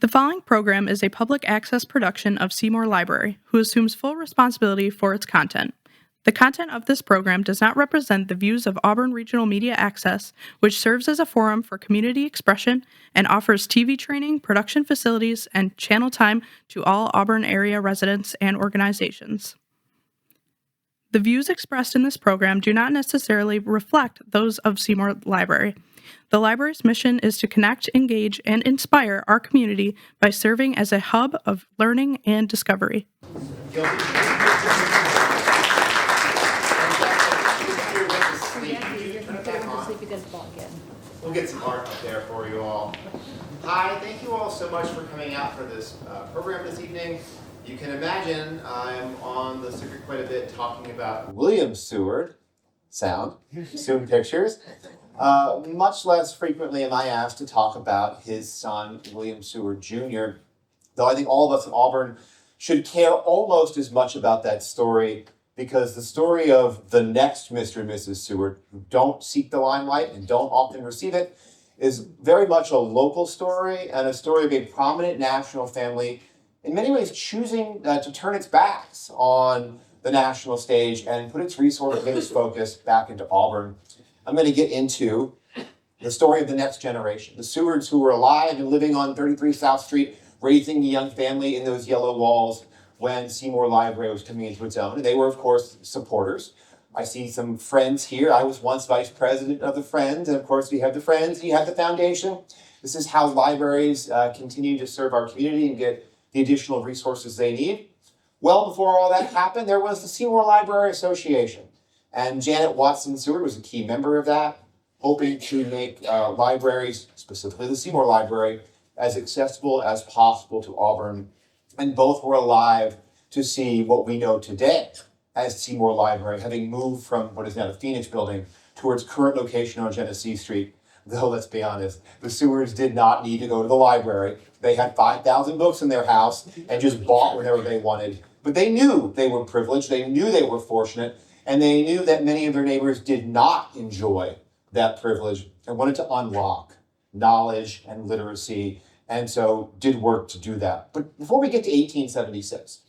The following program is a public access production of Seymour Library, who assumes full responsibility for its content. The content of this program does not represent the views of Auburn Regional Media Access, which serves as a forum for community expression and offers TV training, production facilities, and channel time to all Auburn area residents and organizations. The views expressed in this program do not necessarily reflect those of Seymour Library. The library's mission is to connect, engage, and inspire our community by serving as a hub of learning and discovery. We'll get some art up there for you all. Hi, thank you all so much for coming out for this program this evening. You can imagine I'm on the circuit quite a bit talking about William Seward, sound, soon pictures. Much less frequently am I asked to talk about his son, William Seward Jr., though I think all of us in Auburn should care almost as much about that story, because the story of the next Mr. and Mrs. Seward, who don't seek the limelight and don't often receive it, is very much a local story and a story of a prominent national family, in many ways choosing to turn its backs on the national stage and put its resources and its focus back into Auburn. I'm going to get into the story of the next generation, the Sewards who were alive and living on 33 South Street, raising a young family in those yellow walls when Seymour Library was coming into its own. And they were, of course, supporters. I see some friends here. I was once vice president of the Friends, and of course we have the Friends, you have the foundation. This is how libraries continue to serve our community and get the additional resources they need. Well, before all that happened, there was the Seymour Library Association. And Janet Watson Seward was a key member of that, hoping to make libraries, specifically the Seymour Library, as accessible as possible to Auburn. And both were alive to see what we know today as Seymour Library, having moved from what is now the Phoenix building to its current location on Genesee Street. Though, let's be honest, the Sewards did not need to go to the library. They had 5,000 books in their house and just bought whatever they wanted. But they knew they were privileged, they knew they were fortunate, and they knew that many of their neighbors did not enjoy that privilege and wanted to unlock knowledge and literacy, and so did work to do that. But before we get to 1876,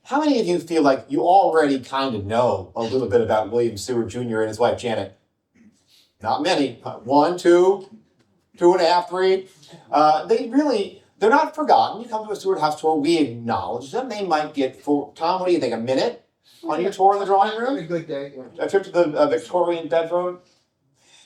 how many of you feel like you already kind of know a little bit about William Seward Jr. and his wife Janet? Not many. 1, 2, 2.5, 3. They're not forgotten. You come to a Seward house tour, we acknowledge them. They might get, Tom, what do you think, a minute on your tour in the drawing room? A good day. A trip to the Victorian bedroom?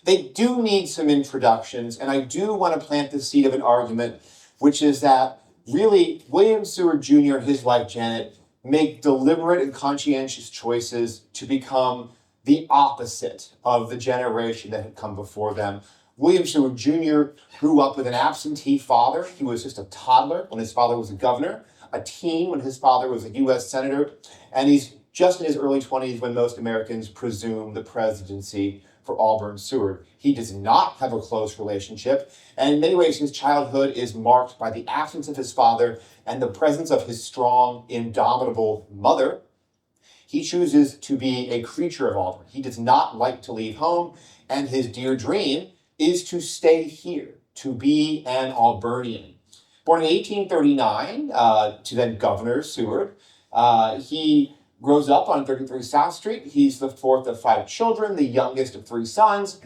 They do need some introductions, and I do want to plant the seed of an argument, which is that really William Seward Jr. and his wife Janet make deliberate and conscientious choices to become the opposite of the generation that had come before them. William Seward Jr. grew up with an absentee father. He was just a toddler when his father was a governor, a teen when his father was a U.S. senator, and he's just in his early 20s when most Americans presume the presidency for Auburn Seward. He does not have a close relationship, and in many ways his childhood is marked by the absence of his father and the presence of his strong, indomitable mother. He chooses to be a creature of Auburn. He does not like to leave home, and his dear dream is to stay here, to be an Auburnian. Born in 1839 to then Governor Seward, he grows up on 33 South Street. He's the fourth of 5 children, the youngest of 3 sons.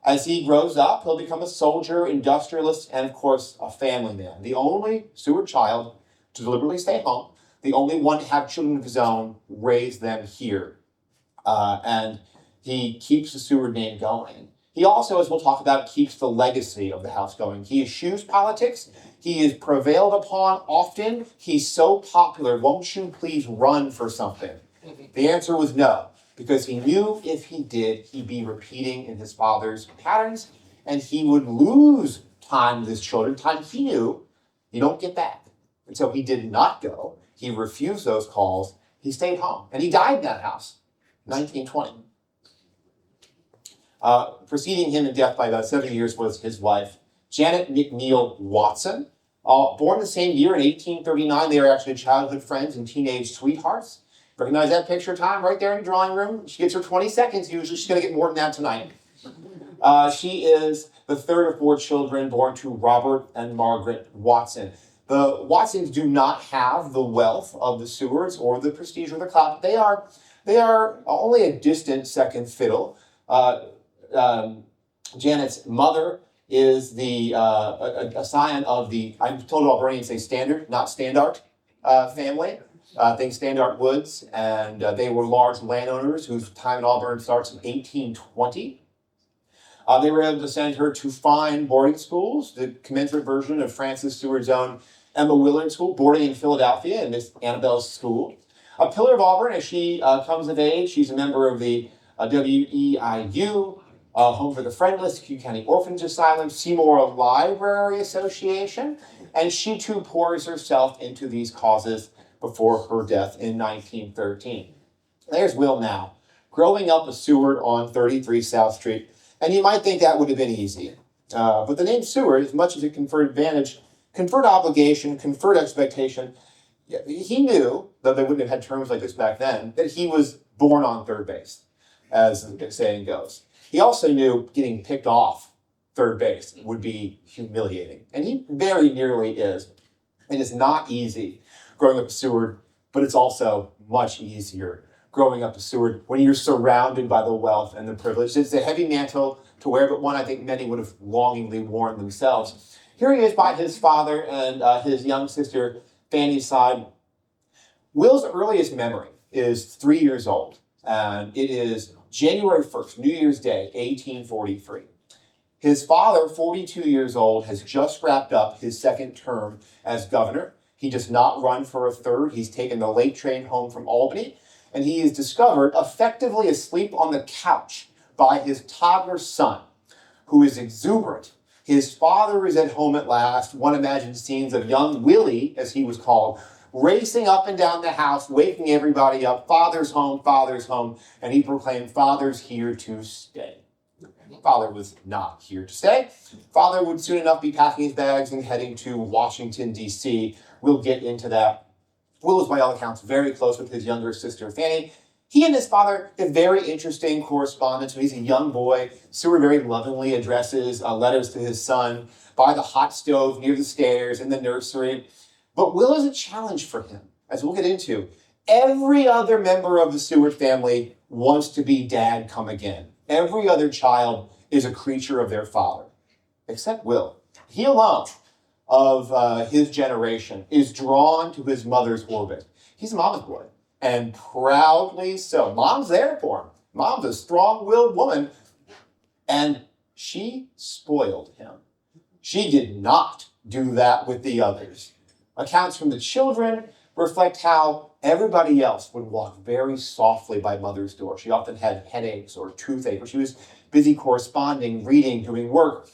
As he grows up, he'll become a soldier, industrialist, and of course, a family man. The only Seward child to deliberately stay home, the only one to have children of his own, raise them here. And he keeps the Seward name going. He also, as we'll talk about, keeps the legacy of the house going. He eschews politics. He is prevailed upon often. He's so popular, won't you please run for something? The answer was no, because he knew if he did, he'd be repeating in his father's patterns, and he would lose time with his children, time he knew you don't get back. And so he did not go. He refused those calls. He stayed home, and he died in that house, 1920. Preceding him in death by about 7 years was his wife, Janet McNeil Watson. Born the same year in 1839, they are actually childhood friends and teenage sweethearts. Recognize that picture, Tom, right there in the drawing room? She gets her 20 seconds usually. She's going to get more than that tonight. She is the third of four children born to Robert and Margaret Watson. The Watsons do not have the wealth of the Sewards or the prestige or the clout. They are only a distant second fiddle. Janet's mother is a scion of the, I'm told Albanians say standard, not standard family. Think Standard Woods, and they were large landowners whose time in Auburn starts in 1820. They were able to send her to fine boarding schools, the commensurate version of Francis Seward's own Emma Willard School, boarding in Philadelphia in Miss Annabelle's school. A pillar of Auburn as she comes of age. She's a member of the WEIU, Home for the Friendless, Q County Orphanage Asylum, Seymour Library Association, and she too pours herself into these causes before her death in 1913. There's Will now, growing up a Seward on 33 South Street, and you might think that would have been easy. But the name Seward, as much as it conferred advantage, conferred obligation, conferred expectation, he knew, though they wouldn't have had terms like this back then, that he was born on third base, as the saying goes. He also knew getting picked off third base would be humiliating, and he very nearly is. It is not easy growing up a Seward, but it's also much easier growing up a Seward when you're surrounded by the wealth and the privilege. It's a heavy mantle to wear, but one I think many would have longingly worn themselves. Here he is by his father and his young sister Fanny's side. Will's earliest memory is 3 years old, and it is January 1st, New Year's Day, 1843. His father, 42 years old, has just wrapped up his second term as governor. He does not run for a third. He's taken the late train home from Albany, and he is discovered effectively asleep on the couch by his toddler son, who is exuberant. His father is at home at last. One imagines scenes of young Willie, as he was called, racing up and down the house, waking everybody up. Father's home, and he proclaimed, "Father's here to stay." Father was not here to stay. Father would soon enough be packing his bags and heading to Washington, D.C. We'll get into that. Will was, by all accounts, very close with his younger sister, Fanny. He and his father have very interesting correspondence. When he's a young boy, Seward very lovingly addresses letters to his son by the hot stove near the stairs in the nursery. But Will is a challenge for him, as we'll get into. Every other member of the Seward family wants to be dad come again. Every other child is a creature of their father, except Will. He alone of his generation is drawn to his mother's orbit. He's a mama's boy, and proudly so. Mom's there for him. Mom's a strong-willed woman, and she spoiled him. She did not do that with the others. Accounts from the children reflect how everybody else would walk very softly by mother's door. She often had headaches or toothache, or she was busy corresponding, reading, doing work.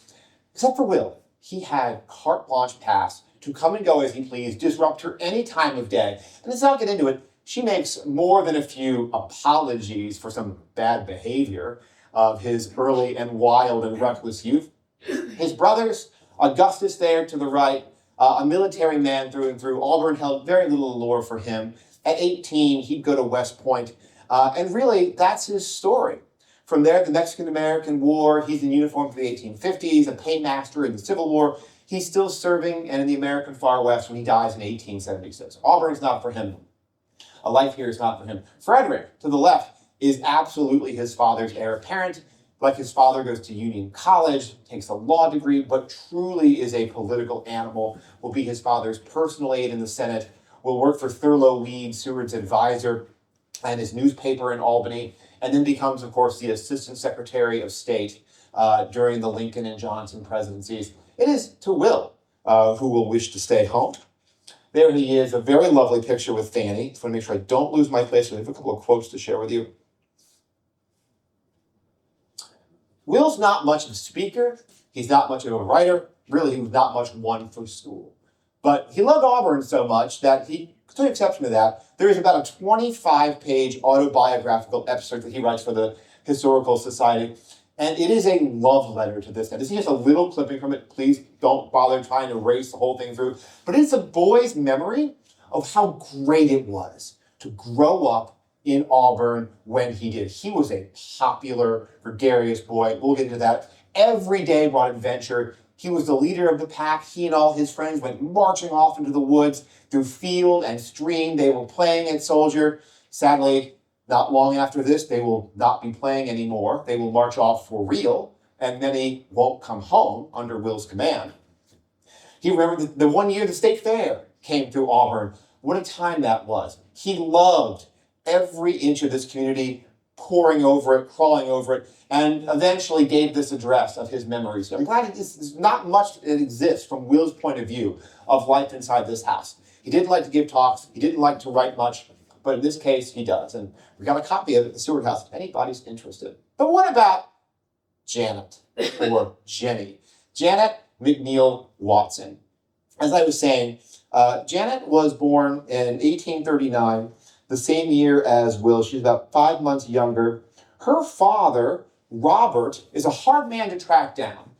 Except for Will. He had carte blanche pass to come and go as he pleased, disrupt her any time of day. And let's not get into it. She makes more than a few apologies for some bad behavior of his early and wild and reckless youth. His brothers, Augustus there to the right, a military man through and through. Auburn held very little allure for him. At 18, he'd go to West Point. And really, that's his story. From there, the Mexican-American War, he's in uniform for the 1850s, a paymaster in the Civil War. He's still serving and in the American Far West when he dies in 1876. Auburn's not for him. A life here is not for him. Frederick, to the left, is absolutely his father's heir apparent. Like his father, goes to Union College, takes a law degree, but truly is a political animal, will be his father's personal aide in the Senate, will work for Thurlow Weed, Seward's advisor, and his newspaper in Albany, and then becomes, of course, the Assistant Secretary of State during the Lincoln and Johnson presidencies. It is to Will, who will wish to stay home. There he is, a very lovely picture with Fanny. Just want to make sure I don't lose my place. I have a couple of quotes to share with you. Will's not much of a speaker. He's not much of a writer. Really, he was not much one for school. But he loved Auburn so much that he took exception to that. There is about a 25-page autobiographical excerpt that he writes for the Historical Society. And it is a love letter to this guy. This is just a little clipping from it. Please don't bother trying to erase the whole thing through. But it's a boy's memory of how great it was to grow up in Auburn when he did. He was a popular, gregarious boy. We'll get into that. Every day brought adventure. He was the leader of the pack. He and all his friends went marching off into the woods through field and stream. They were playing at soldier. Sadly, not long after this, they will not be playing anymore. They will march off for real, and many won't come home under Will's command. He remembered the 1 year the state fair came through Auburn. What a time that was. He loved every inch of this community, poring over it, crawling over it, and eventually gave this address of his memories. I'm glad there's not much that exists from Will's point of view of life inside this house. He didn't like to give talks. He didn't like to write much, but in this case, he does. And we got a copy of it at the Seward house if anybody's interested. But what about Janet, or Jenny? Janet McNeil Watson. As I was saying, Janet was born in 1839, the same year as Will. She's about 5 months younger. Her father, Robert, is a hard man to track down.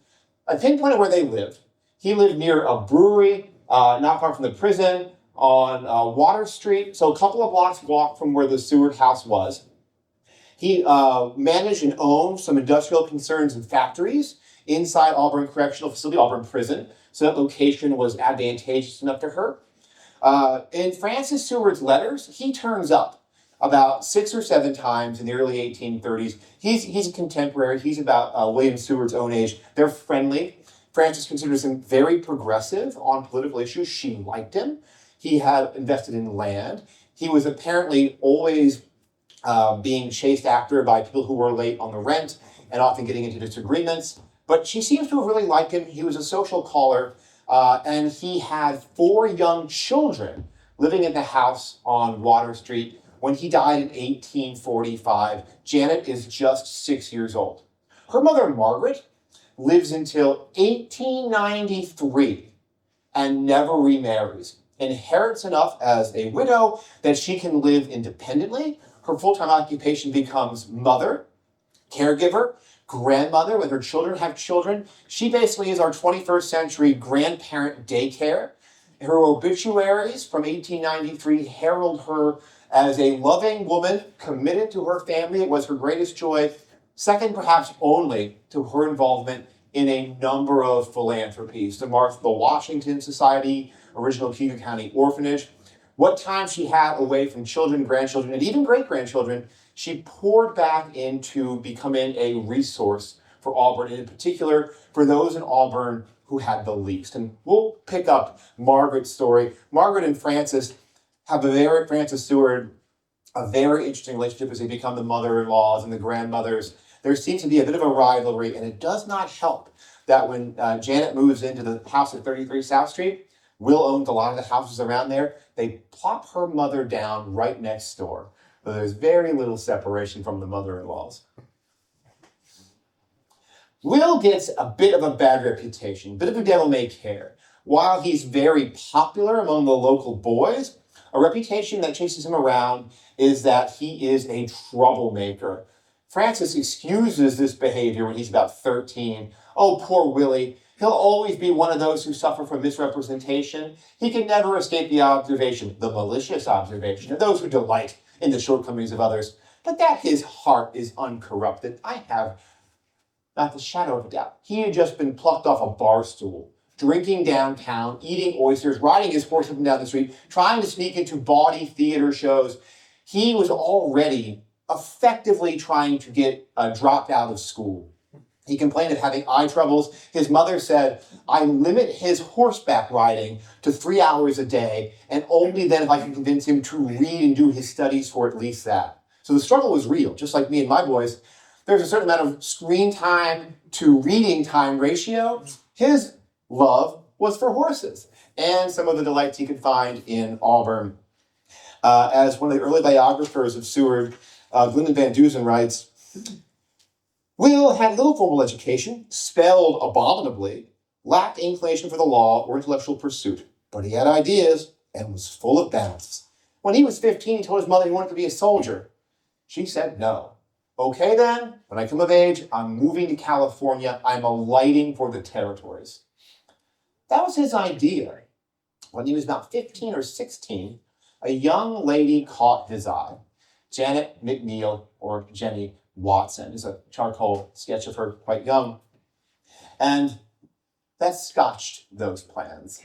I pinpointed where they lived. He lived near a brewery, not far from the prison, on Water Street, so a couple of blocks walk from where the Seward house was. He managed and owned some industrial concerns and factories inside Auburn Correctional Facility, Auburn Prison, so that location was advantageous enough to her. In Francis Seward's letters, he turns up about 6 or 7 times in the early 1830s. He's a contemporary. He's about William Seward's own age. They're friendly. Francis considers him very progressive on political issues. She liked him. He had invested in land. He was apparently always being chased after by people who were late on the rent and often getting into disagreements. But she seems to have really liked him. He was a social caller, and he had 4 young children living in the house on Water Street. When he died in 1845, Janet is just 6 years old. Her mother, Margaret, lives until 1893 and never remarries. Inherits enough as a widow that she can live independently. Her full-time occupation becomes mother, caregiver, grandmother when her children have children. She basically is our 21st century grandparent daycare. Her obituaries from 1893 herald her as a loving woman committed to her family. It was her greatest joy, second perhaps only to her involvement in a number of philanthropies, the Martha Washington Society, original Cuyahoga County Orphanage. What time she had away from children, grandchildren, and even great-grandchildren, she poured back into becoming a resource for Auburn, and in particular for those in Auburn who had the least. And we'll pick up Margaret's story. Margaret and Francis have Francis Seward, a very interesting relationship as they become the mother-in-laws and the grandmothers. There seems to be a bit of a rivalry, and it does not help that when Janet moves into the house at 33 South Street, Will owns a lot of the houses around there. They plop her mother down right next door. So there's very little separation from the mother-in-laws. Will gets a bit of a bad reputation, a bit of a devil-may-care. While he's very popular among the local boys, a reputation that chases him around is that he is a troublemaker. Francis excuses this behavior when he's about 13. Oh, poor Willie. He'll always be one of those who suffer from misrepresentation. He can never escape the observation, the malicious observation, of those who delight in the shortcomings of others. But that his heart is uncorrupted, I have not the shadow of a doubt. He had just been plucked off a bar stool, drinking downtown, eating oysters, riding his horse up and down the street, trying to sneak into bawdy theater shows. He was already effectively trying to get dropped out of school. He complained of having eye troubles. His mother said, I limit his horseback riding to 3 hours a day, and only then if I can convince him to read and do his studies for at least that. So the struggle was real, just like me and my boys. There's a certain amount of screen time to reading time ratio. His love was for horses and some of the delights he could find in Auburn. As one of the early biographers of Seward, Glyndon Van Dusen writes, Will had little formal education, spelled abominably, lacked inclination for the law or intellectual pursuit, but he had ideas and was full of balance. When he was 15, he told his mother he wanted to be a soldier. She said no. Okay then, when I come of age, I'm moving to California. I'm alighting for the territories. That was his idea. When he was about 15 or 16, a young lady caught his eye. Janet McNeil, or Jenny Watson. Is a charcoal sketch of her quite young. And that scotched those plans.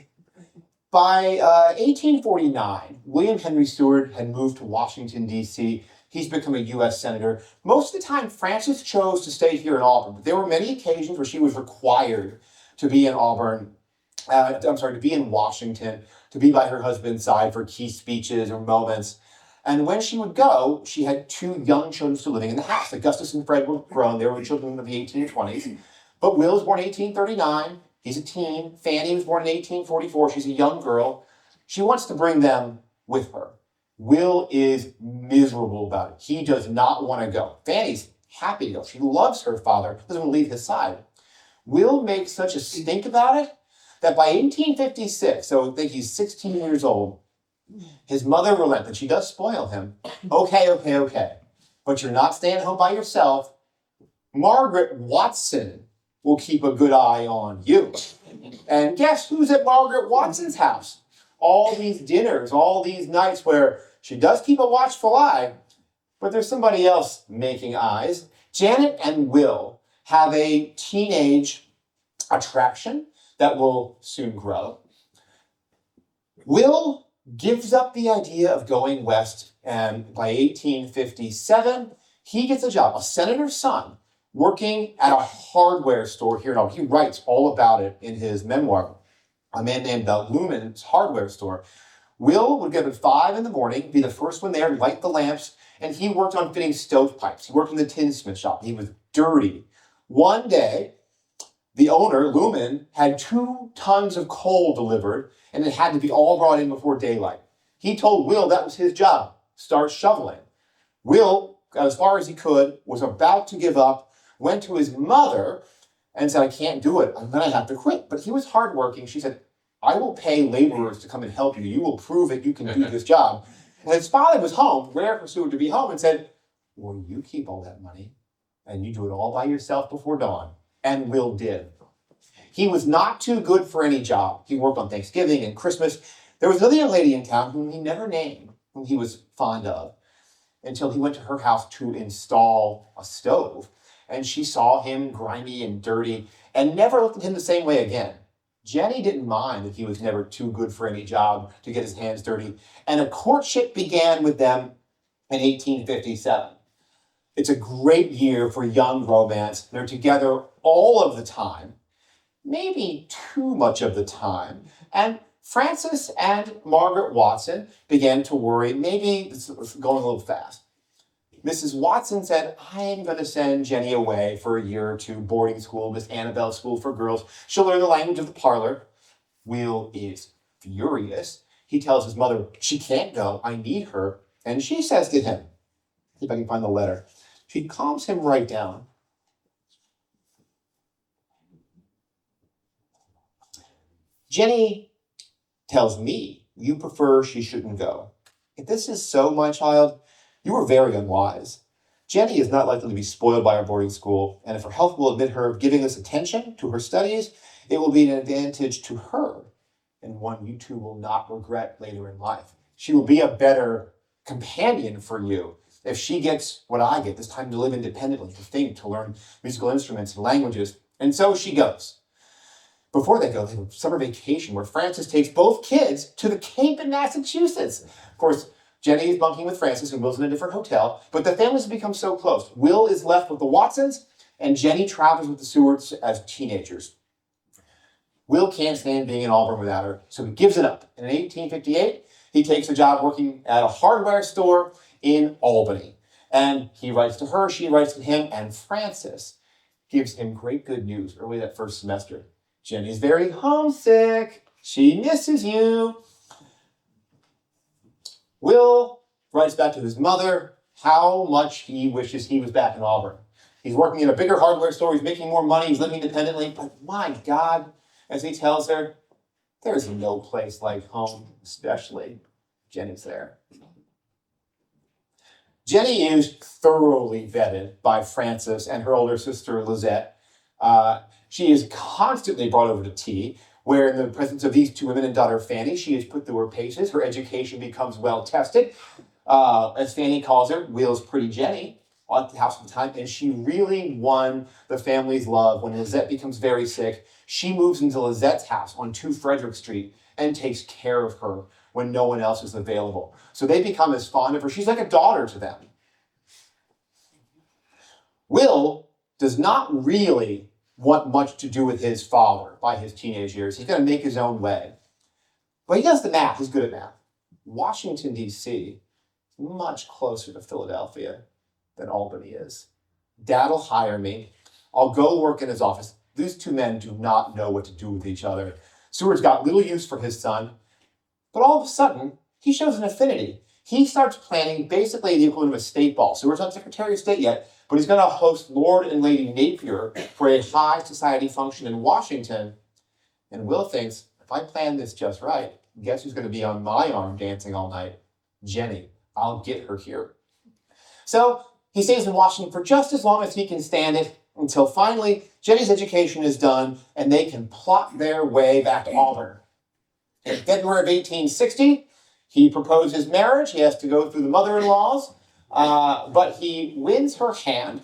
By 1849, William Henry Seward had moved to Washington, D.C. He's become a U.S. Senator. Most of the time, Frances chose to stay here in Auburn, but there were many occasions where she was required to be in to be in Washington, to be by her husband's side for key speeches or moments. And when she would go, she had two young children still living in the house. Augustus and Fred were grown. They were children of the 1820s. But Will was born in 1839. He's a teen. Fanny was born in 1844. She's a young girl. She wants to bring them with her. Will is miserable about it. He does not want to go. Fanny's happy to go. She loves her father, doesn't want to leave his side. Will makes such a stink about it that by 1856, so I think he's 16 years old, his mother relents, and she does spoil him. Okay. But you're not staying at home by yourself. Margaret Watson will keep a good eye on you. And guess who's at Margaret Watson's house? All these dinners, all these nights where she does keep a watchful eye, but there's somebody else making eyes. Janet and Will have a teenage attraction that will soon grow. Will gives up the idea of going west, and by 1857, he gets a job, a senator's son, working at a hardware store here in Auburn. He writes all about it in his memoir, a man named Lumen's hardware store. Will would get up at 5 in the morning, be the first one there, light the lamps, and he worked on fitting stovepipes. He worked in the tinsmith shop. He was dirty. One day, the owner, Lumen, had 2 tons of coal delivered, and it had to be all brought in before daylight. He told Will that was his job, start shoveling. Will got as far as he could, was about to give up, went to his mother and said, I can't do it, I'm gonna have to quit. But he was hardworking. She said, I will pay laborers to come and help you. You will prove that you can do this job. And his father was home, rare for Seward to be home, and said, well, you keep all that money and you do it all by yourself before dawn. And Will did. He was not too good for any job. He worked on Thanksgiving and Christmas. There was another young lady in town whom he never named, whom he was fond of, until he went to her house to install a stove. And she saw him grimy and dirty and never looked at him the same way again. Jenny didn't mind that he was never too good for any job to get his hands dirty. And a courtship began with them in 1857. It's a great year for young romance. They're together all of the time, maybe too much of the time. And Frances and Margaret Watson began to worry, maybe this was going a little fast. Mrs. Watson said, I'm going to send Jenny away for a year or two, boarding school, Miss Annabelle's school for girls. She'll learn the language of the parlor. Will is furious. He tells his mother, she can't go, I need her. And she says to him, see if I can find the letter. She calms him right down. Jenny tells me you prefer she shouldn't go. If this is so, my child, you are very unwise. Jenny is not likely to be spoiled by our boarding school, and if her health will admit her giving this attention to her studies, it will be an advantage to her, and one you two will not regret later in life. She will be a better companion for you if she gets what I get, this time to live independently, to think, to learn musical instruments and languages. And so she goes. Before they go, they have a summer vacation where Frances takes both kids to the Cape in Massachusetts. Of course, Jenny is bunking with Frances and Will's in a different hotel, but the families have become so close. Will is left with the Watsons, and Jenny travels with the Sewards as teenagers. Will can't stand being in Auburn without her, so he gives it up. And in 1858, he takes a job working at a hardware store in Albany. And he writes to her, she writes to him, and Frances gives him great good news early that first semester. Jenny's very homesick. She misses you. Will writes back to his mother how much he wishes he was back in Auburn. He's working in a bigger hardware store. He's making more money. He's living independently. But my God, as he tells her, there's no place like home, especially Jenny's there. Jenny is thoroughly vetted by Frances and her older sister, Lizette. She is constantly brought over to tea, where in the presence of these two women and daughter Fanny, she is put through her paces. Her education becomes well tested. as Fanny calls her, Will's pretty Jenny, at the house at the time, and she really won the family's love. When Lizette becomes very sick, she moves into Lizette's house on 2 Frederick Street and takes care of her when no one else is available. So they become as fond of her. She's like a daughter to them. Will does not really want much to do with his father by his teenage years. He's going to make his own way. But he does the math. He's good at math. Washington, D.C. is much closer to Philadelphia than Albany is. Dad'll hire me. I'll go work in his office. These 2 men do not know what to do with each other. Seward's got little use for his son, but all of a sudden, he shows an affinity. He starts planning basically the equivalent of a state ball. Seward's not Secretary of State yet, but he's going to host Lord and Lady Napier for a high society function in Washington. And Will thinks, if I plan this just right, guess who's going to be on my arm dancing all night? Jenny. I'll get her here. So he stays in Washington for just as long as he can stand it, until finally Jenny's education is done and they can plot their way back to Auburn. In February of 1860, he proposes marriage. He has to go through the mother-in-laws, but he wins her hand.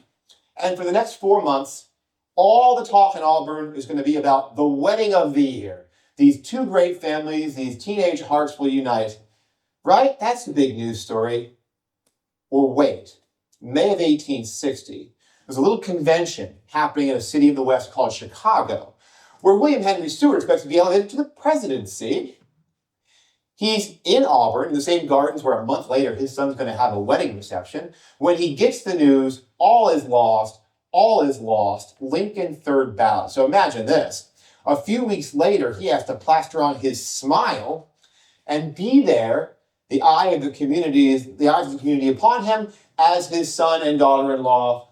And for the next 4 months, all the talk in Auburn is going to be about the wedding of the year. These 2 great families, these teenage hearts will unite. Right? That's the big news story. Or wait, May of 1860, there's a little convention happening in a city of the West called Chicago, where William Henry Seward expects to be elevated to the presidency. He's in Auburn, in the same gardens where a month later his son's going to have a wedding reception. When he gets the news, all is lost, Lincoln third ballot. So imagine this. A few weeks later, he has to plaster on his smile and be there, the eyes of the community upon him as his son and daughter-in-law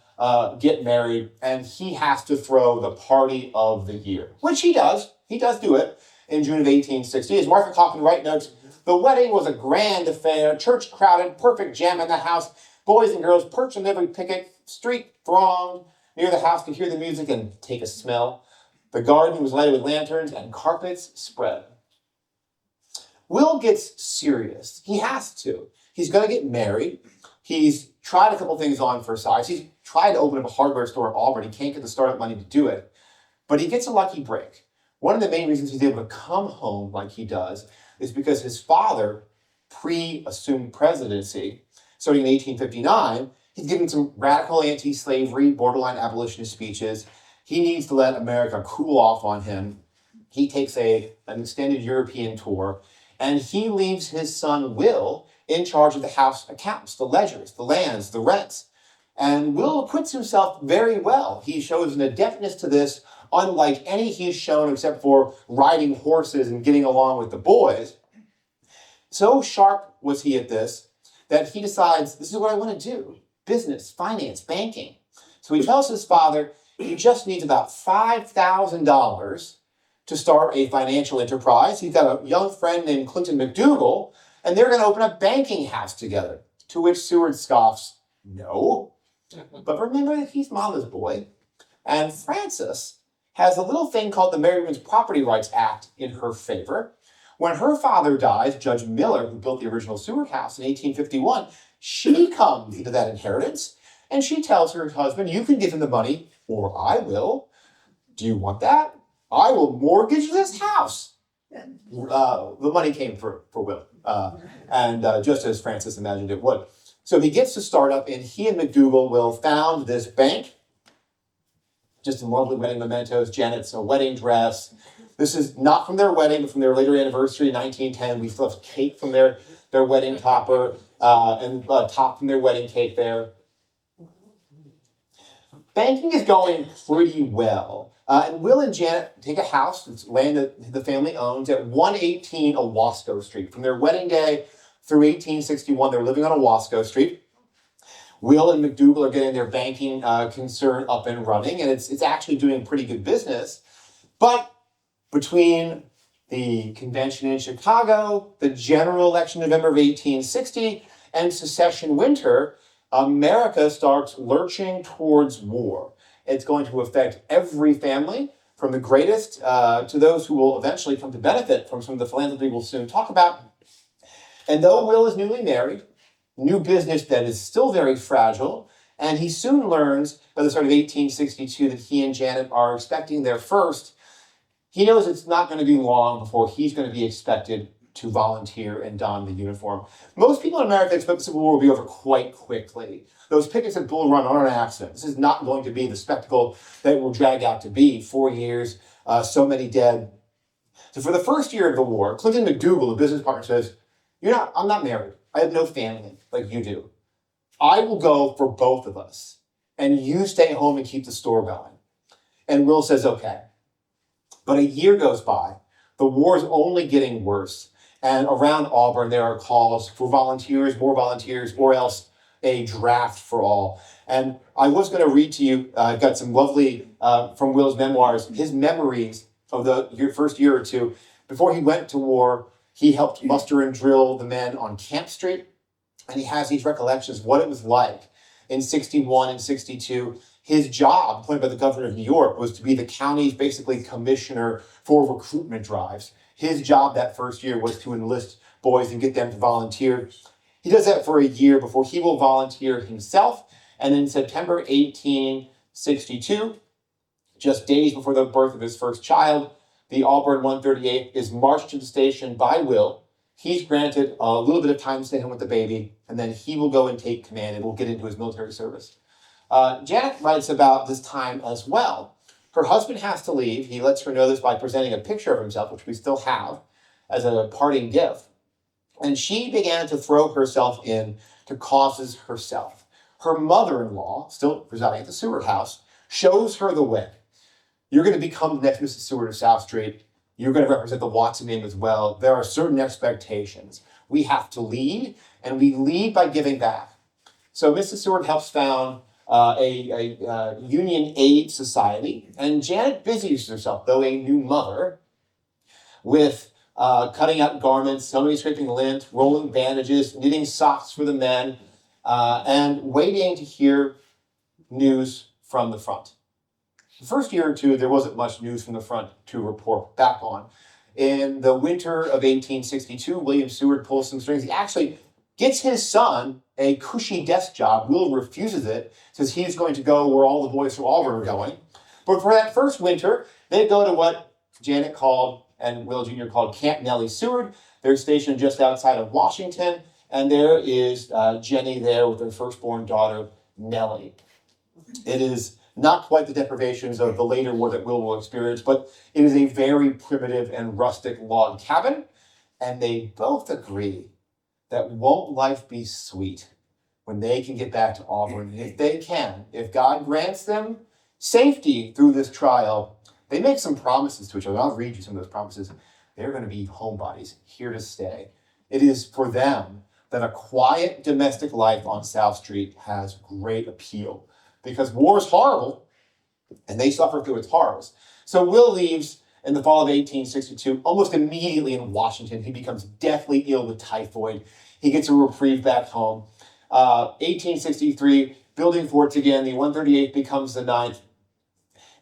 get married, and he has to throw the party of the year, which he does. He does do it in June of 1860. As Martha Coffin Wright notes, the wedding was a grand affair, church crowded, perfect jam in the house, boys and girls perched on every picket, street thronged near the house could hear the music and take a smell. The garden was lighted with lanterns and carpets spread. Will gets serious. He has to. He's going to get married. He's tried a couple things on for size. He's tried to open up a hardware store in Auburn. He can't get the startup money to do it. But he gets a lucky break. One of the main reasons he's able to come home like he does is because his father pre-assumed presidency, starting in 1859. He's given some radical anti-slavery, borderline abolitionist speeches. He needs to let America cool off on him. He takes an extended European tour, and he leaves his son Will in charge of the house accounts, the ledgers, the lands, the rents. And Will acquits himself very well. He shows an adeptness to this unlike any he's shown except for riding horses and getting along with the boys. So sharp was he at this that he decides, this is what I want to do. Business, finance, banking. So he tells his father he just needs about $5,000 to start a financial enterprise. He's got a young friend named Clinton McDougal, and they're going to open a banking house together. To which Seward scoffs, no. But remember that he's mama's boy. And Frances has a little thing called the Married Women's Property Rights Act in her favor. When her father dies, Judge Miller, who built the original Seward house in 1851, she comes into that inheritance, and she tells her husband, you can give him the money, or I will. Do you want that? I will mortgage this house. The money came for Will, and just as Frances imagined it would. So he gets to start up, and he and McDougal will found this bank. Just some lovely wedding mementos. Janet's wedding dress. This is not from their wedding, but from their later anniversary in 1910. We still have cake from their wedding topper and top from their wedding cake there. Banking is going pretty well. And Will and Janet take a house, it's land that the family owns, at 118 Owasco Street. From their wedding day through 1861, they're living on Owasco Street. Will and McDougal are getting their banking concern up and running, and it's actually doing pretty good business. But between the convention in Chicago, the general election in November of 1860, and secession winter, America starts lurching towards war. It's going to affect every family, from the greatest to those who will eventually come to benefit from some of the philanthropy we'll soon talk about. And though Will is newly married, new business that is still very fragile. And he soon learns, by the start of 1862, that he and Janet are expecting their first. He knows it's not going to be long before he's going to be expected to volunteer and don the uniform. Most people in America expect the Civil War will be over quite quickly. Those pickets at Bull Run are an accident. This is not going to be the spectacle that it will drag out to be. 4 years, so many dead. So for the first year of the war, Clinton McDougal, the business partner, says, I'm not married. I have no family like you do. I will go for both of us, and you stay home and keep the store going. And Will says, okay. But a year goes by. The war is only getting worse. And around Auburn, there are calls for volunteers, more volunteers, or else a draft for all. And I was going to read to you, I've got some lovely, from Will's memoirs, his memories of the first year or two. Before he went to war, he helped muster and drill the men on Camp Street. And he has these recollections of what it was like in 61 and 62. His job, appointed by the governor of New York, was to be the county's basically commissioner for recruitment drives. His job that first year was to enlist boys and get them to volunteer. He does that for a year before he will volunteer himself. And in September 1862, just days before the birth of his first child, the Auburn 138th is marched to the station by Will. He's granted a little bit of time to stay home with the baby, and then he will go and take command and will get into his military service. Janet writes about this time as well. Her husband has to leave. He lets her know this by presenting a picture of himself, which we still have, as a parting gift. And she began to throw herself in to causes herself. Her mother-in-law, still residing at the Seward house, shows her the way. You're going to become the next Mrs. Seward of South Street. You're going to represent the Watson name as well. There are certain expectations. We have to lead, and we lead by giving back. So Mrs. Seward helps found a union aid society, and Janet busies herself, though a new mother, with cutting out garments, sewing, scraping lint, rolling bandages, knitting socks for the men, and waiting to hear news from the front. The first year or two, there wasn't much news from the front to report back on. In the winter of 1862, William Seward pulls some strings. He actually gets his son a cushy desk job. Will refuses it, says he's going to go where all the boys from Auburn are going. But for that first winter, they go to what Janet called, and Will Jr. called, Camp Nellie Seward. They're stationed just outside of Washington, and there is Jenny there with her firstborn daughter, Nellie. It is not quite the deprivations of the later war that will experience, but it is a very primitive and rustic log cabin, and they both agree that won't life be sweet when they can get back to Auburn. And if they can, if God grants them safety through this trial, they make some promises to each other. I'll read you some of those promises. They're going to be homebodies, here to stay. It is for them that a quiet domestic life on South Street has great appeal, because war is horrible, and they suffer through its horrors. So Will leaves in the fall of 1862, almost immediately in Washington. He becomes deathly ill with typhoid. He gets a reprieve back home. 1863, building forts again. The 138th becomes the 9th.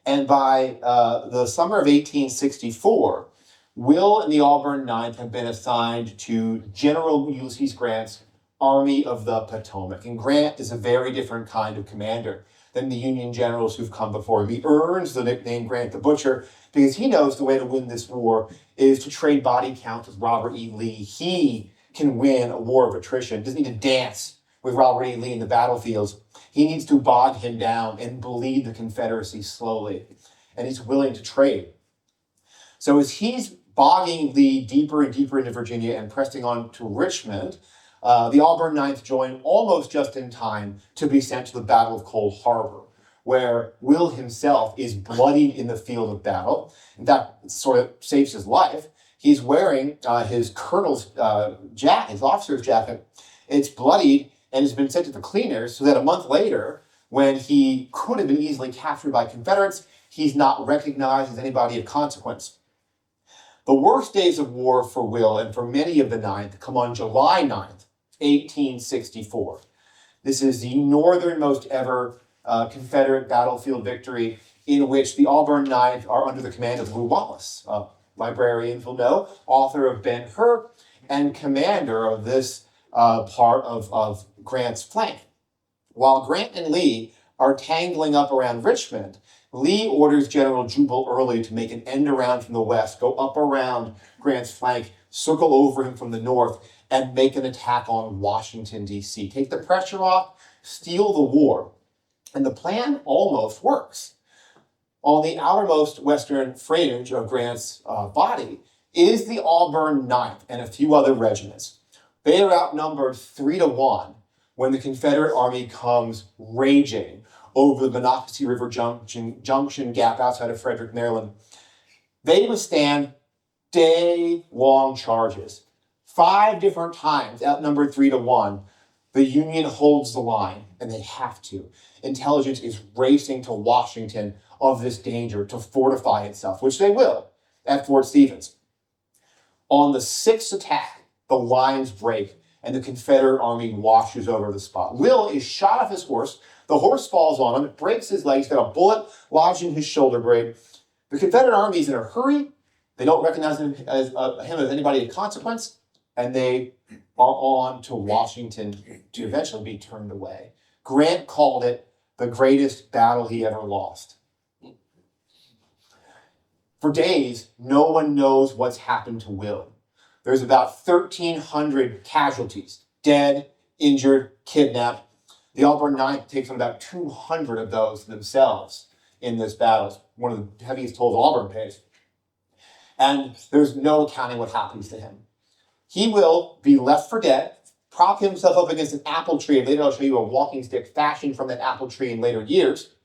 And by the summer of 1864, Will and the Auburn 9th have been assigned to General Ulysses Grant's Army of the Potomac. And Grant is a very different kind of commander than the Union generals who've come before him. He earns the nickname Grant the Butcher because he knows the way to win this war is to trade body count with Robert E. Lee. He can win a war of attrition. Doesn't need to dance with Robert E. Lee in the battlefields. He needs to bog him down and bleed the Confederacy slowly. And he's willing to trade. So as he's bogging Lee deeper and deeper into Virginia and pressing on to Richmond, the Auburn 9th joined almost just in time to be sent to the Battle of Cold Harbor, where Will himself is bloodied in the field of battle. In fact, it sort of saves his life. He's wearing his colonel's jacket, his officer's jacket. It's bloodied and has been sent to the cleaners so that a month later, when he could have been easily captured by Confederates, he's not recognized as anybody of consequence. The worst days of war for Will and for many of the 9th come on July 9th, 1864. This is the northernmost ever Confederate battlefield victory in which the Auburn 9th are under the command of Lew Wallace, librarians will know, author of Ben-Hur and commander of this part of Grant's flank. While Grant and Lee are tangling up around Richmond, Lee orders General Jubal Early to make an end around from the west, go up around Grant's flank, circle over him from the north, and make an attack on Washington, D.C. Take the pressure off, steal the war. And the plan almost works. On the outermost western fringe of Grant's body is the Auburn 9th and a few other regiments. They are outnumbered 3-1 when the Confederate Army comes raging over the Monocacy River Junction Gap outside of Frederick, Maryland. They withstand day-long charges. 5 different times, outnumbered 3-1, the Union holds the line, and they have to. Intelligence is racing to Washington of this danger to fortify itself, which they will at Fort Stevens. On the 6th attack, the lines break, and the Confederate Army washes over the spot. Will is shot off his horse. The horse falls on him. It breaks his leg. He's got a bullet lodged in his shoulder blade. The Confederate Army is in a hurry. They don't recognize him as anybody of consequence, and they are on to Washington to eventually be turned away. Grant called it the greatest battle he ever lost. For days, no one knows what's happened to Will. There's about 1,300 casualties, dead, injured, kidnapped. The Auburn 9th takes on about 200 of those themselves in this battle. It's one of the heaviest tolls Auburn pays. And there's no accounting what happens to him. He will be left for dead, prop himself up against an apple tree, and later I'll show you a walking stick fashioned from that apple tree in later years.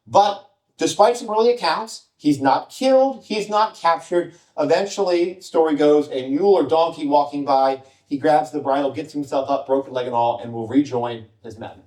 But despite some early accounts, he's not killed, he's not captured. Eventually, story goes, a mule or donkey walking by, he grabs the bridle, gets himself up, broken leg and all, and will rejoin his men.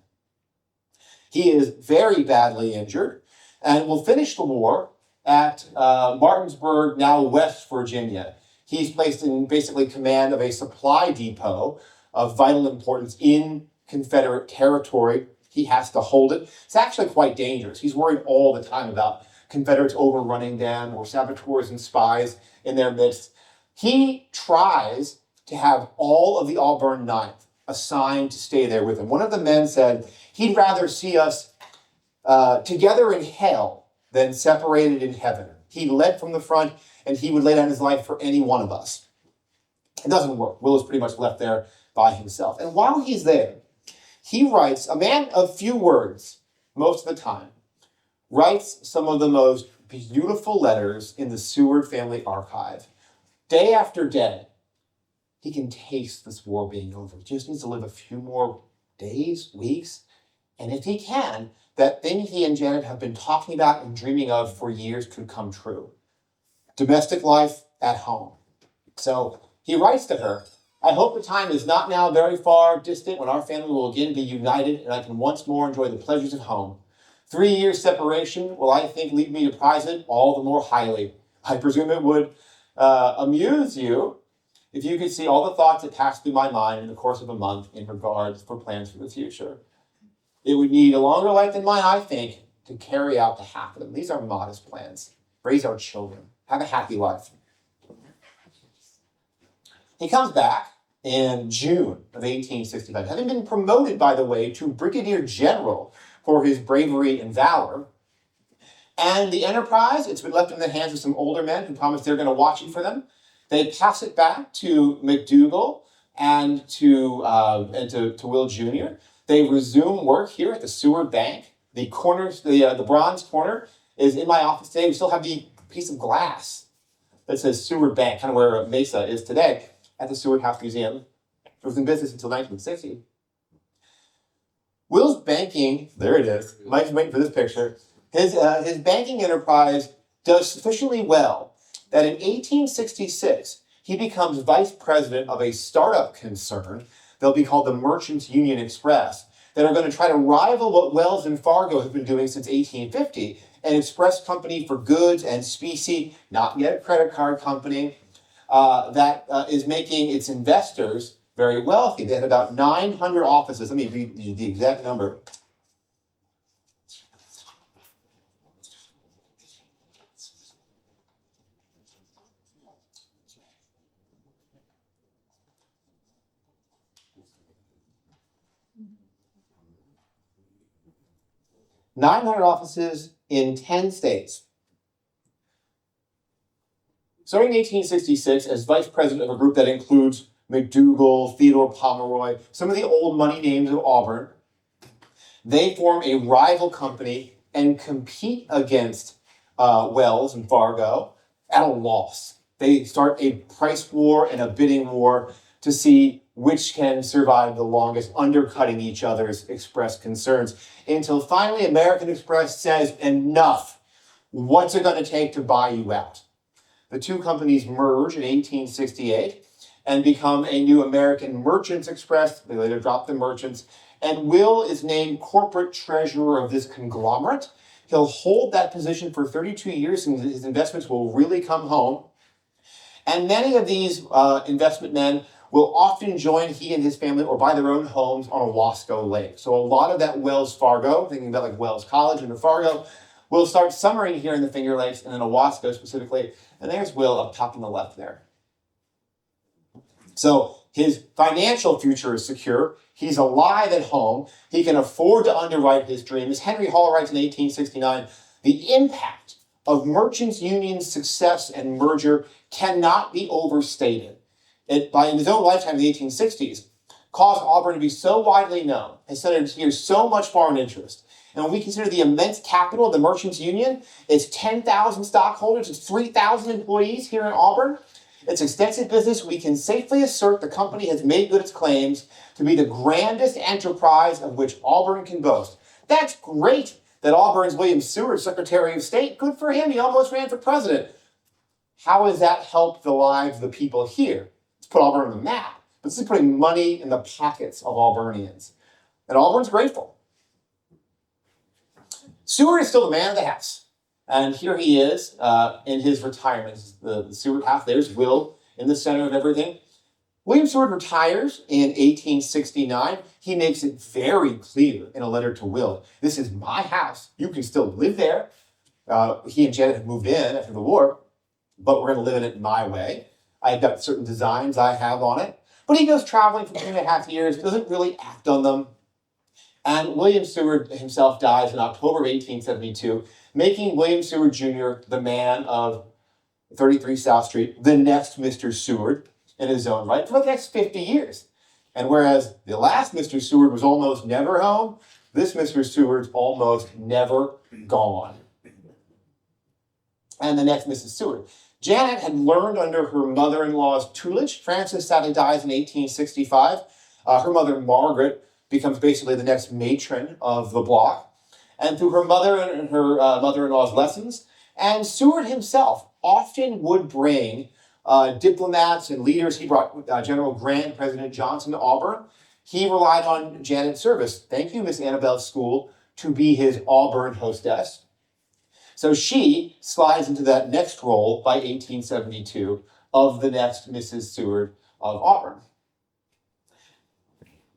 He is very badly injured and will finish the war at Martinsburg, now West Virginia. He's placed in basically command of a supply depot of vital importance in Confederate territory. He has to hold it. It's actually quite dangerous. He's worried all the time about Confederates overrunning them or saboteurs and spies in their midst. He tries to have all of the Auburn 9th assigned to stay there with him. One of the men said he'd rather see us together in hell than separated in heaven. He led from the front, and he would lay down his life for any one of us. It doesn't work. Will is pretty much left there by himself. And while he's there, he writes, a man of few words most of the time, writes some of the most beautiful letters in the Seward family archive. Day after day, he can taste this war being over. He just needs to live a few more days, weeks, and if he can, that thing he and Janet have been talking about and dreaming of for years could come true. Domestic life at home. So he writes to her, I hope the time is not now very far distant when our family will again be united and I can once more enjoy the pleasures of home. 3 years separation will, I think, lead me to prize it all the more highly. I presume it would amuse you if you could see all the thoughts that pass through my mind in the course of a month in regard for plans for the future. It would need a longer life than mine, I think, to carry out the half of them. These are modest plans. Raise our children. Have a happy life. He comes back in June of 1865, having been promoted, by the way, to brigadier general for his bravery and valor. And the enterprise, it's been left in the hands of some older men who promised they're going to watch it for them. They pass it back to McDougal and to Will Jr. They resume work here at the Seward Bank. The corners, the bronze corner is in my office today. We still have the piece of glass that says Seward Bank, kind of where Mesa is today, at the Seward House Museum. It was in business until 1960. Will's banking, there it is. Mike's waiting for this picture. His banking enterprise does sufficiently well that in 1866, he becomes vice president of a startup concern. They'll be called the Merchants Union Express, that are going to try to rival what Wells and Fargo have been doing since 1850, an express company for goods and specie, not yet a credit card company, that is making its investors very wealthy. They had about 900 offices. Let me read you the exact number. 900 offices in 10 states. Starting in 1866, as vice president of a group that includes McDougall, Theodore Pomeroy, some of the old money names of Auburn, they form a rival company and compete against Wells and Fargo at a loss. They start a price war and a bidding war to see which can survive the longest, undercutting each other's express concerns, until finally American Express says, enough. What's it going to take to buy you out? The two companies merge in 1868 and become a new American Merchants Express. They later drop the Merchants. And Will is named corporate treasurer of this conglomerate. He'll hold that position for 32 years, and his investments will really come home. And many of these investment men will often join he and his family or buy their own homes on Owasco Lake. So a lot of that Wells Fargo, thinking about like Wells College and the Fargo, will start summering here in the Finger Lakes and in Owasco specifically. And there's Will up top on the left there. So his financial future is secure. He's alive at home. He can afford to underwrite his dream. As Henry Hall writes in 1869, the impact of Merchants Union's success and merger cannot be overstated. It, by his own lifetime in the 1860s, caused Auburn to be so widely known, has centered here so much foreign interest. And when we consider the immense capital of the Merchants Union, it's 10,000 stockholders, it's 3,000 employees here in Auburn, its extensive business, we can safely assert the company has made good its claims to be the grandest enterprise of which Auburn can boast. That's great that Auburn's William Seward, Secretary of State. Good for him, he almost ran for president. How has that helped the lives of the people here? Let's put Auburn on the map. But this is putting money in the pockets of Auburnians. And Auburn's grateful. Seward is still the man of the house. And here he is in his retirement. This is the Seward house. There's Will in the center of everything. William Seward retires in 1869. He makes it very clear in a letter to Will, this is my house. You can still live there. He and Janet have moved in after the war, but we're going to live in it my way. I've got certain designs I have on it. But he goes traveling for 2.5 years, doesn't really act on them. And William Seward himself dies in October of 1872, making William Seward Jr. the man of 33 South Street, the next Mr. Seward in his own right for the next 50 years. And whereas the last Mr. Seward was almost never home, this Mr. Seward's almost never gone. And the next Mrs. Seward. Janet had learned under her mother-in-law's tutelage. Frances sadly dies in 1865. Her mother, Margaret, becomes basically the next matron of the block. And through her mother and her mother-in-law's lessons, and Seward himself often would bring diplomats and leaders. He brought General Grant, President Johnson to Auburn. He relied on Janet's service. Thank you, Miss Annabelle's school, to be his Auburn hostess. So she slides into that next role by 1872 of the next Mrs. Seward of Auburn.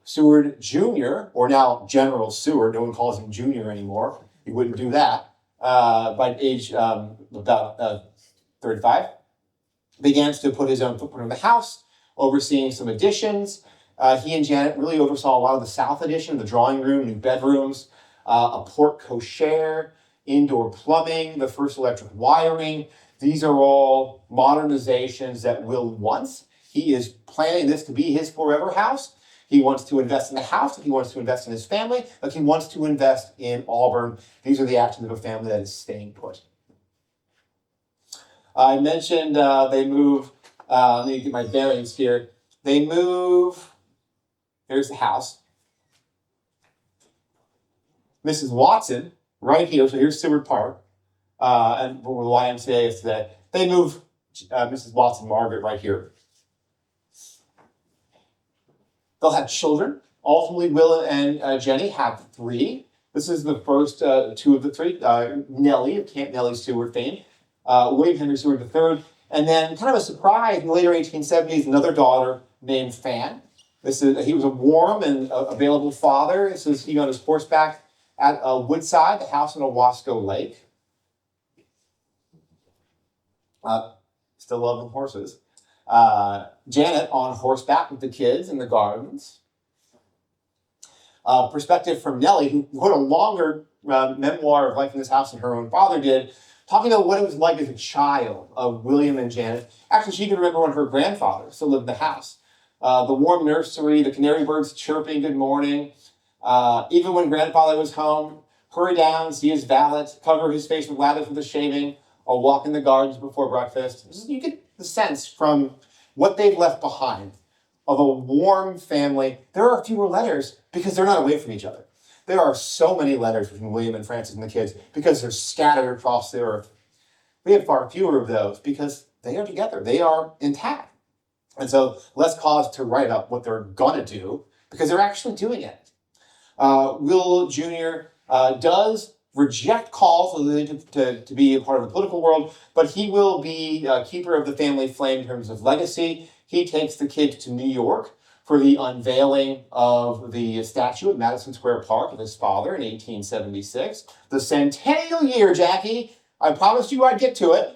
Seward Jr., or now General Seward, no one calls him Jr. anymore. He wouldn't do that. By age about 35, begins to put his own footprint in the house, overseeing some additions. He and Janet really oversaw a lot of the south addition, the drawing room, new bedrooms, a porte cochere, indoor plumbing, the first electric wiring. These are all modernizations that Will wants. He is planning this to be his forever house. He wants to invest in the house, he wants to invest in his family, but he wants to invest in Auburn. These are the actions of a family that is staying put. I mentioned they move, let me get my bearings here. They move, here's the house. Mrs. Watson, right here, so here's Seward Park, and where the YMCA is today. They move Mrs. Watson, Margaret, right here. They'll have children. Ultimately, Will and Jenny have 3. This is the first 2 of the 3. Nellie, of Camp Nellie Seward fame. William Henry Seward III. And then, kind of a surprise, in the later 1870s, another daughter named Fan. He was a warm and available father. This is he on his horseback at Woodside, the house on Owasco Lake. Still loving horses. Janet on horseback with the kids in the gardens. perspective from Nellie, who wrote a longer memoir of life in this house than her own father did, talking about what it was like as a child of William and Janet. Actually, she could remember when her grandfather still lived in the house. The warm nursery, the canary birds chirping good morning. Even when grandfather was home, hurry down, see his valet, cover his face with lather for the shaving, or walk in the gardens before breakfast. You get the sense from what they've left behind of a warm family. There are fewer letters because they're not away from each other. There are so many letters between William and Frances and the kids because they're scattered across the earth. We have far fewer of those because they are together. They are intact. And so less cause to write up what they're going to do because they're actually doing it. Will Jr. Does reject calls to be a part of the political world, but he will be keeper of the family flame in terms of legacy. He takes the kids to New York for the unveiling of the statue at Madison Square Park of his father in 1876. The centennial year, Jackie. I promised you I'd get to it.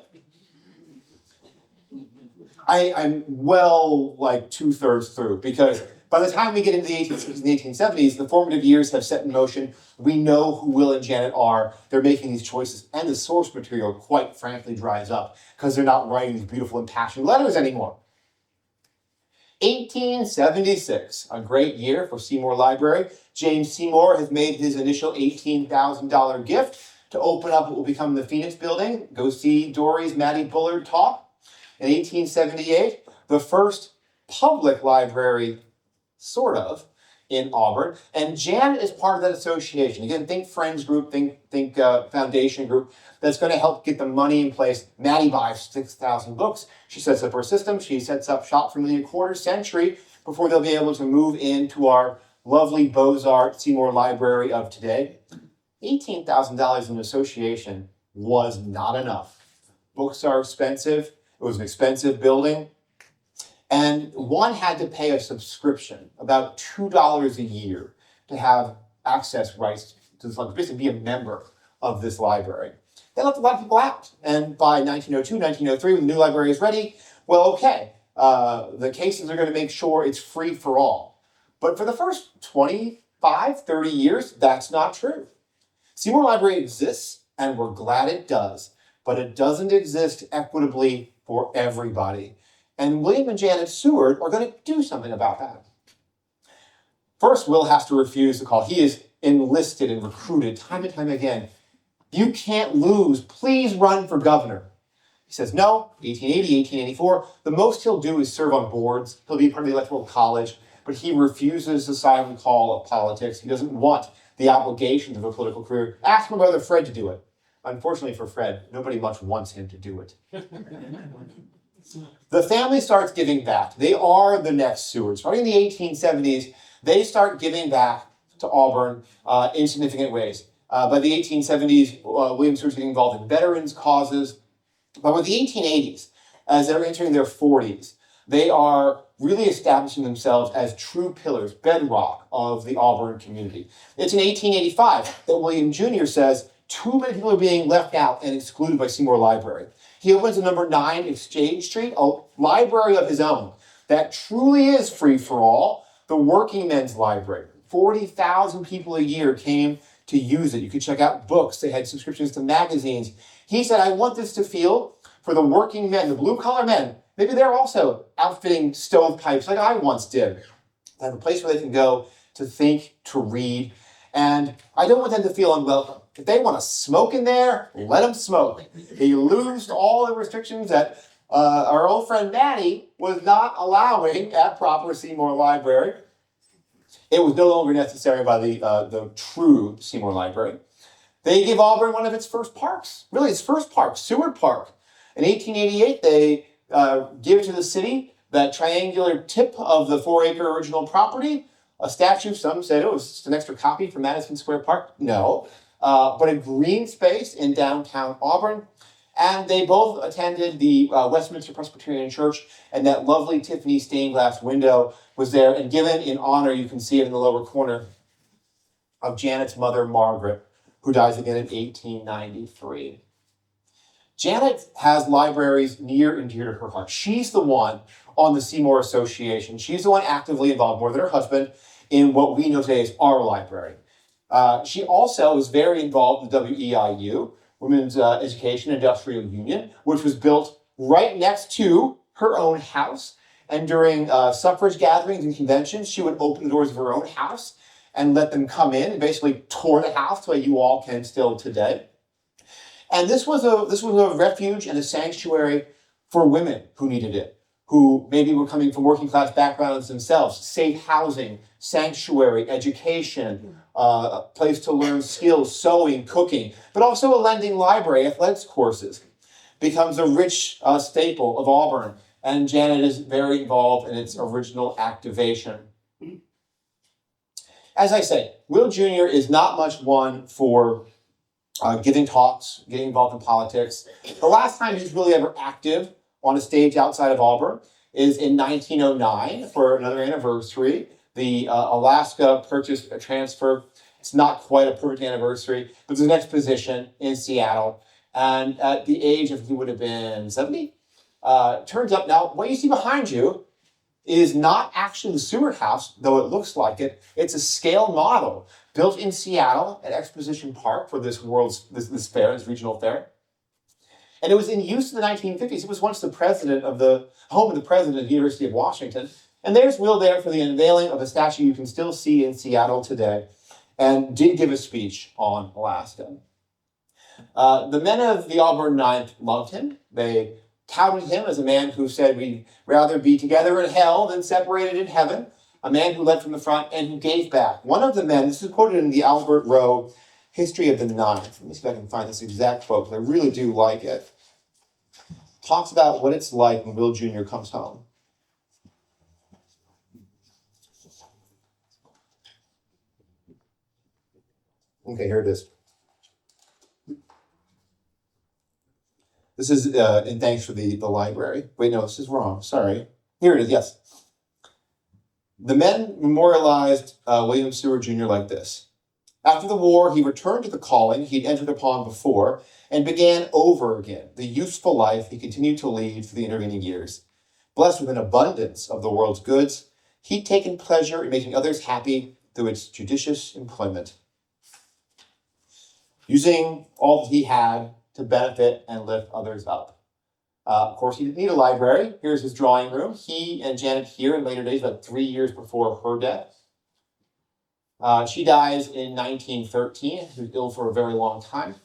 I'm well, like 2/3 through, because by the time we get into the 1860s and the 1870s, the formative years have set in motion. We know who Will and Janet are. They're making these choices, and the source material, quite frankly, dries up because they're not writing these beautiful impassioned letters anymore. 1876, a great year for Seymour Library. James Seymour has made his initial $18,000 gift to open up what will become the Phoenix Building. Go see Dory's Mattie Bullard talk. In 1878, the first public library, sort of, in Auburn. And Janet is part of that association. Again, think Friends group, think foundation group that's going to help get the money in place. Mattie buys 6,000 books. She sets up her system. She sets up shop for nearly a quarter century before they'll be able to move into our lovely Beaux-Arts Seymour Library of today. $18,000 in association was not enough. Books are expensive. It was an expensive building. And one had to pay a subscription, about $2 a year, to have access rights to this library, basically be a member of this library. They left a lot of people out. And by 1902, 1903, when the new library is ready, well, okay, the cases are going to make sure it's free for all. But for the first 25, 30 years, that's not true. Seymour Library exists, and we're glad it does, but it doesn't exist equitably for everybody. And William and Janet Seward are going to do something about that. First, Will has to refuse the call. He is enlisted and recruited time and time again. You can't lose. Please run for governor. He says no. 1880, 1884. The most he'll do is serve on boards. He'll be part of the Electoral College, but he refuses the silent call of politics. He doesn't want the obligations of a political career. Ask my brother Fred to do it. Unfortunately for Fred, nobody much wants him to do it. The family starts giving back. They are the next Sewards. Starting in the 1870s, they start giving back to Auburn in significant ways. By the 1870s, William Seward's getting involved in veterans' causes. But by the 1880s, as they're entering their 40s, they are really establishing themselves as true pillars, bedrock of the Auburn community. It's in 1885 that William Jr. says, too many people are being left out and excluded by Seymour Library. He opens a number 9 Exchange Street, a library of his own that truly is free for all, the working men's library. 40,000 people a year came to use it. You could check out books. They had subscriptions to magazines. He said, I want this to feel for the working men, the blue-collar men. Maybe they're also outfitting stovepipes like I once did. They have a place where they can go to think, to read. And I don't want them to feel unwelcome. If they want to smoke in there, let them smoke. He loosed all the restrictions that our old friend Mattie was not allowing at proper Seymour Library. It was no longer necessary by the true Seymour Library. They give Auburn one of its first parks, really its first park, Seward Park. In 1888, they give to the city that triangular tip of the 4-acre original property, a statue. Some said it was just an extra copy from Madison Square Park. No. But a green space in downtown Auburn. And they both attended the Westminster Presbyterian Church, and that lovely Tiffany stained glass window was there and given in honor, you can see it in the lower corner, of Janet's mother, Margaret, who dies again in 1893. Janet has libraries near and dear to her heart. She's the one on the Seymour Association. She's the one actively involved, more than her husband, in what we know today as our library. She also was very involved in the WEIU, Women's Education Industrial Union, which was built right next to her own house. And during suffrage gatherings and conventions, she would open the doors of her own house and let them come in and basically tour the house the way you all can still today. And this was a refuge and a sanctuary for women who needed it, who maybe were coming from working class backgrounds themselves. Safe housing, sanctuary, education, a place to learn skills, sewing, cooking, but also a lending library, athletics courses. Becomes a rich staple of Auburn, and Janet is very involved in its original activation. As I say, Will Jr. is not much one for giving talks, getting involved in politics. The last time he's really ever active on a stage outside of Auburn is in 1909 for another anniversary. The Alaska purchase transfer. It's not quite a perfect anniversary, but it's an exposition in Seattle. And at the age of, he would have been 70, turns up now, what you see behind you is not actually the Seward House, though it looks like it. It's a scale model built in Seattle at Exposition Park for this fair, this regional fair. And it was in use in the 1950s. It was once the home of the president of the University of Washington. And there's Will there for the unveiling of a statue you can still see in Seattle today, and did give a speech on Alaska. The men of the Auburn Ninth loved him. They touted him as a man who said we'd rather be together in hell than separated in heaven, a man who led from the front and who gave back. One of the men, this is quoted in the Albert Rowe History of the Ninth. Let me see if I can find this exact quote, because I really do like it. Talks about what it's like when Will Jr. comes home. Okay, here it is. This is in thanks for the library. Wait, no, this is wrong. Sorry. Here it is, yes. The men memorialized William Seward Jr. like this. After the war, he returned to the calling he'd entered upon before and began over again the useful life he continued to lead for the intervening years. Blessed with an abundance of the world's goods, he'd taken pleasure in making others happy through its judicious employment, using all that he had to benefit and lift others up. Of course, he didn't need a library. Here's his drawing room. He and Janet here in later days, about 3 years before her death. She dies in 1913. He was ill for a very long time.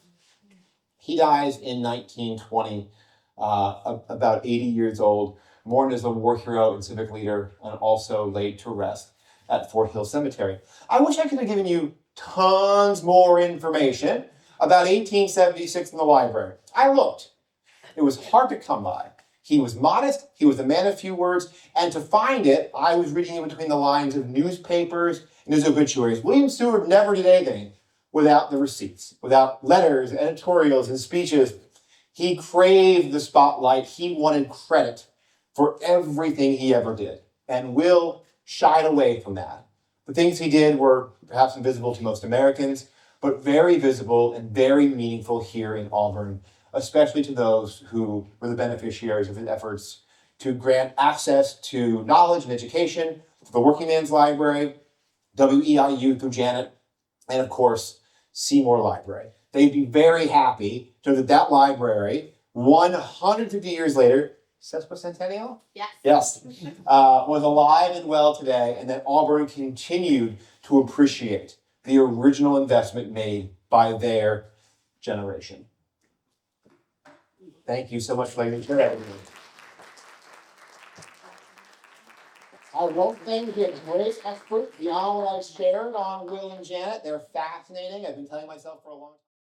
He dies in 1920, about 80 years old, mourned as a war hero and civic leader, and also laid to rest at Fort Hill Cemetery. I wish I could have given you tons more information about 1876 in the library. I looked. It was hard to come by. He was modest, he was a man of few words, and to find it, I was reading in between the lines of newspapers and his obituaries. William Seward never did anything without the receipts, without letters, editorials, and speeches. He craved the spotlight. He wanted credit for everything he ever did. And Will shied away from that. The things he did were perhaps invisible to most Americans, but very visible and very meaningful here in Auburn, especially to those who were the beneficiaries of his efforts to grant access to knowledge and education, the Working Man's Library, WEIU through Janet, and of course, Seymour Library. They'd be very happy to know that that library, 150 years later, sesquicentennial? Yes. Yes. Was alive and well today, and that Auburn continued to appreciate the original investment made by their generation. Thank you so much for letting me share that with you. I won't claim to be a great expert beyond what I've shared on Will and Janet. They're fascinating. I've been telling myself for a long time.